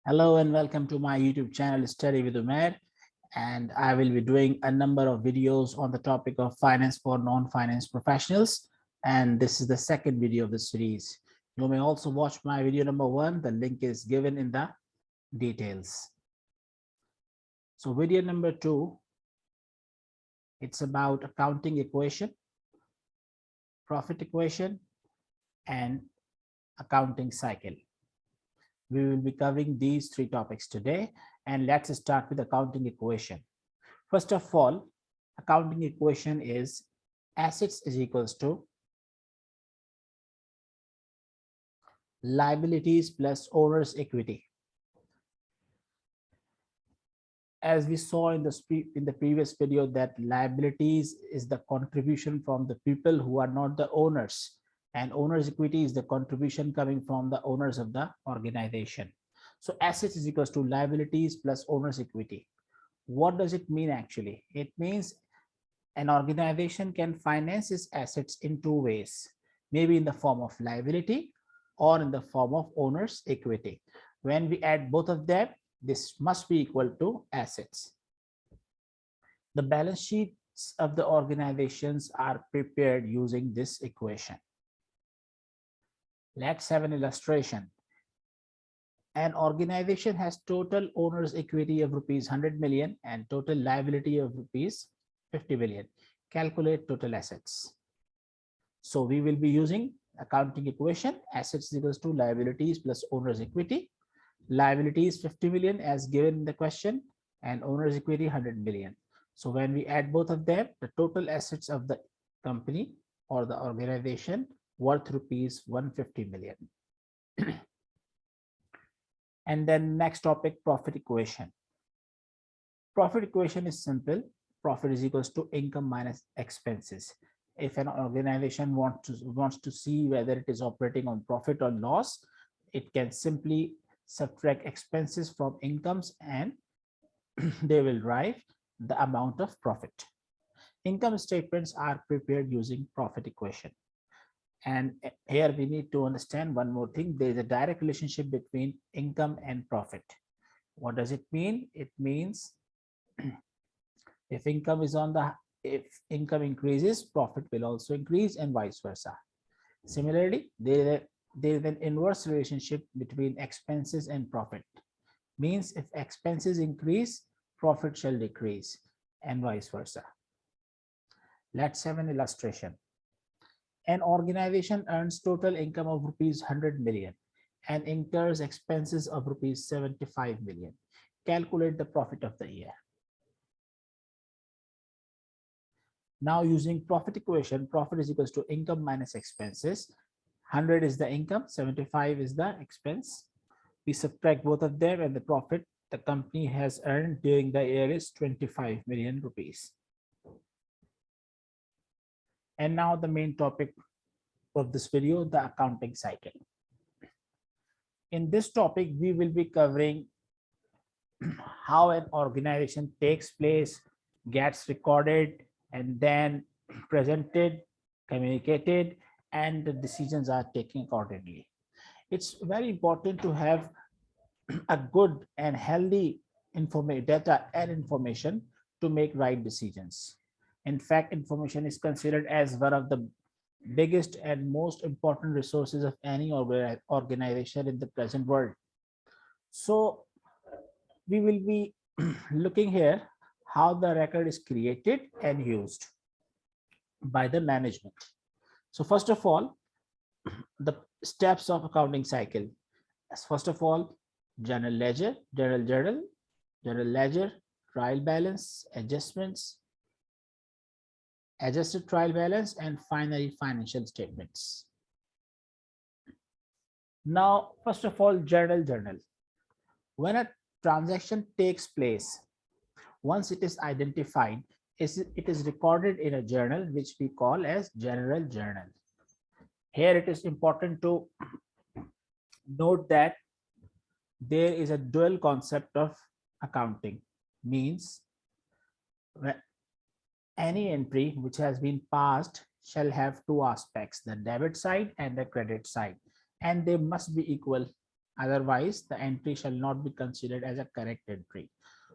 Hello and welcome to my YouTube channel Study with Umair, and I will be doing a number of videos on the topic of finance for non-finance professionals, and this is the second video of the series. You may also watch my video number 1. The link is given in the details. So video number 2, it's about accounting equation, profit equation, and accounting cycle. We will be covering these 3 topics today, and let's start with accounting equation. First of all, accounting equation is assets is equals to liabilities plus owner's equity. As we saw in the previous video, that liabilities is the contribution from the people who are not the owners, and owner's equity is the contribution coming from the owners of the organization. So assets is equals to liabilities plus owner's equity. What does it mean actually? It means an organization can finance its assets in 2 ways, maybe in the form of liability or in the form of owner's equity. When we add both of them, this must be equal to assets. The balance sheets of the organizations are prepared using this equation. Let's have an illustration. An organization has total owner's equity of rupees 100 million and total liability of rupees 50 billion. Calculate total assets. So we will be using accounting equation. Assets is equals to liabilities plus owner's equity. Liabilities 50 million as given in the question, and owner's equity 100 million. So when we add both of them, the total assets of the company or the organization worth rupees 150 million. And then next topic, profit equation. Profit equation is simple. Profit is equals to income minus expenses. If an organization wants to see whether it is operating on profit or loss, it can simply subtract expenses from incomes and they will derive the amount of profit. Income statements are prepared using profit equation. And here we need to understand one more thing. There is a direct relationship between income and profit. What does it mean? It means if income increases, profit will also increase, and vice versa. Similarly, there is an inverse relationship between expenses and profit. Means if expenses increase, profit shall decrease, and vice versa. Let's have an illustration. An organization earns total income of rupees 100 million and incurs expenses of rupees 75 million. Calculate the profit of the year. Now using profit equation, profit is equals to income minus expenses. 100 is the income, 75 is the expense. We subtract both of them, and the profit the company has earned during the year is 25 million rupees. And now the main topic of this video, the accounting cycle. In this topic, we will be covering how an organization takes place, gets recorded, and then presented, communicated, and the decisions are taken accordingly. It's very important to have a good and healthy data and information to make right decisions. In fact, information is considered as one of the biggest and most important resources of any organization in the present world. So we will be looking here how the record is created and used by the management. So first of all, the steps of accounting cycle. First of all, general ledger, general ledger, trial balance, adjustments, adjusted trial balance, and finally financial statements. Now, first of all, journal. When a transaction takes place, once it is identified, it is recorded in a journal which we call as general journal. Here it is important to note that there is a dual concept of accounting. Means any entry which has been passed shall have 2 aspects, the debit side and the credit side, and they must be equal. Otherwise, the entry shall not be considered as a correct entry.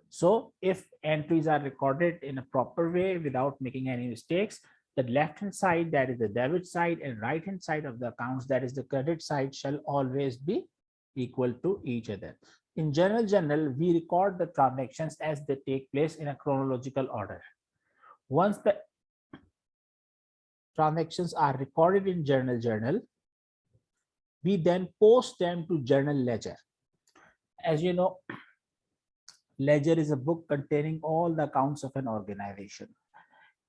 So if entries are recorded in a proper way without making any mistakes, the left hand side, that is the debit side, and right hand side of the accounts, that is the credit side, shall always be equal to each other. In journal, we record the transactions as they take place in a chronological order. Once the transactions are recorded in journal, we then post them to journal ledger. As you know, ledger is a book containing all the accounts of an organization,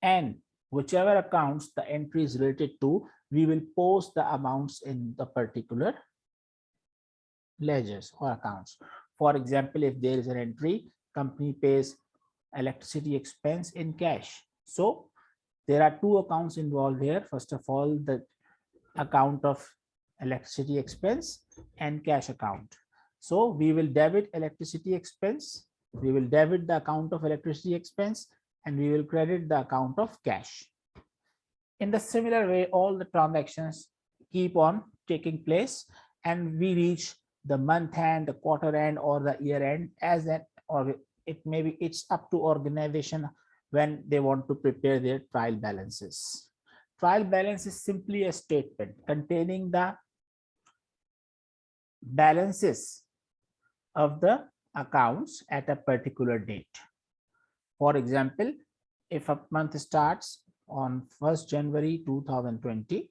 and whichever accounts the entry is related to, we will post the amounts in the particular ledgers or accounts. For example, if there is an entry, company pays electricity expense in cash. So there are two accounts involved here. First of all, the account of electricity expense and cash account. So we will debit electricity expense, we will debit the account of electricity expense, and we will credit the account of cash. In the similar way, all the transactions keep on taking place, and we reach the month end, the quarter end, or the year end, as that, or it may be, it's up to organization when they want to prepare their trial balances. Trial balance is simply a statement containing the balances of the accounts at a particular date. For example, if a month starts on 1st January 2020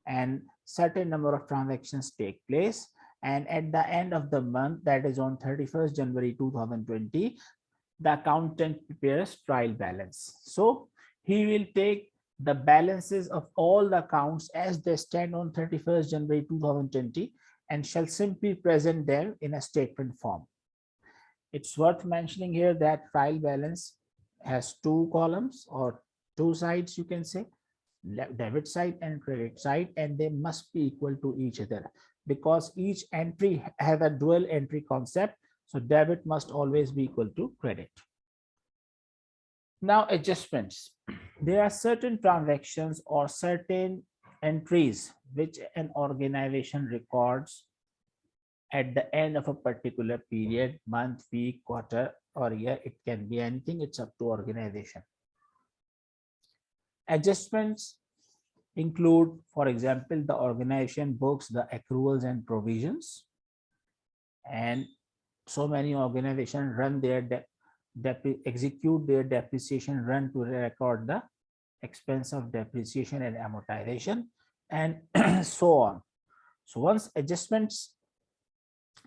and certain number of transactions take place, and at the end of the month, that is on 31st January 2020, the accountant prepares trial balance. So he will take the balances of all the accounts as they stand on 31st January 2020 and shall simply present them in a statement form. It's worth mentioning here that trial balance has two columns or two sides, you can say, debit side and credit side, and they must be equal to each other because each entry has a dual entry concept. So debit must always be equal to credit. Now adjustments. There are certain transactions or certain entries which an organization records at the end of a particular period, month, week, quarter, or year. It can be anything, it's up to organization. Adjustments include, for example, the organization books the accruals and provisions, and so many organizations run their execute their depreciation run to record the expense of depreciation and amortization, and so on. So once adjustments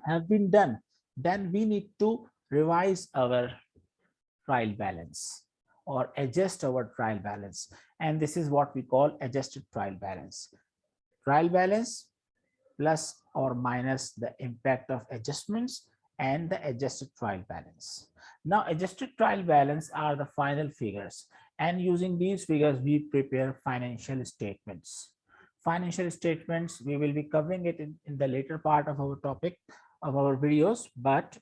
have been done, then we need to revise our trial balance or adjust our trial balance, and this is what we call adjusted trial balance. Trial balance plus or minus the impact of adjustments and the adjusted trial balance. Now adjusted trial balance are the final figures, and using these figures we prepare financial statements. Financial statements, we will be covering it in the later part of our topic of our videos, but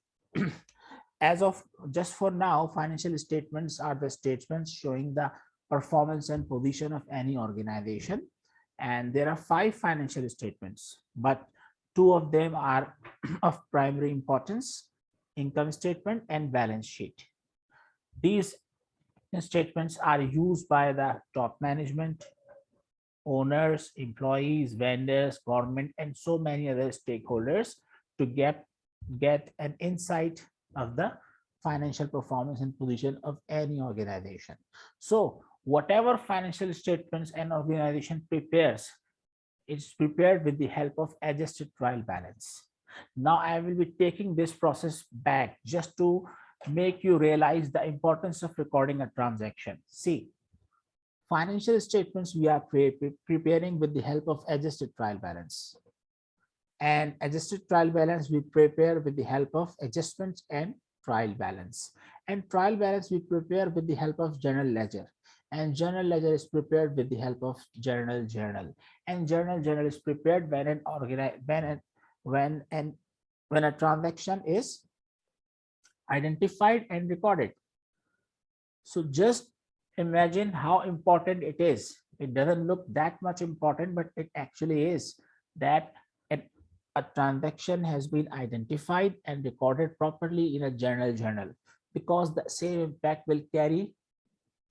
as of just for now, financial statements are the statements showing the performance and position of any organization. And there are 5 financial statements, but 2 of them are of primary importance: income statement and balance sheet. These statements are used by the top management, owners, employees, vendors, government, and so many other stakeholders to get an insight of the financial performance and position of any organization. So whatever financial statements an organization prepares, it's prepared with the help of adjusted trial balance. Now I will be taking this process back just to make you realize the importance of recording a transaction. See, financial statements we are preparing with the help of adjusted trial balance, and adjusted trial balance we prepare with the help of adjustments and trial balance, and trial balance we prepare with the help of journal ledger, and journal ledger is prepared with the help of journal, and journal is prepared when a transaction is identified and recorded. So just imagine how important it is. It doesn't look that much important, but it actually is. That a transaction has been identified and recorded properly in a journal, because the same impact will carry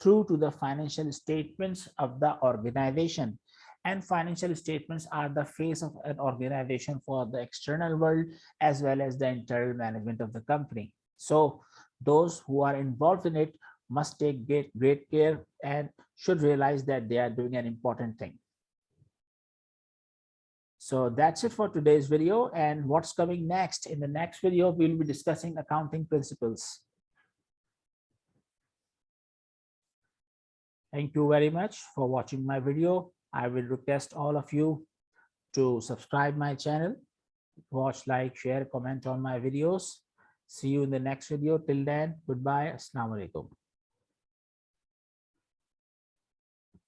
through to the financial statements of the organization. And financial statements are the face of an organization for the external world as well as the internal management of the company. So those who are involved in it must take great care and should realize that they are doing an important thing. So that's it for today's video. And what's coming next? In the next video, we'll be discussing accounting principles. Thank you very much for watching my video. I will request all of you to subscribe my channel, watch, like, share, comment on my videos. See you in the next video. Till then, goodbye. Assalamu alaikum.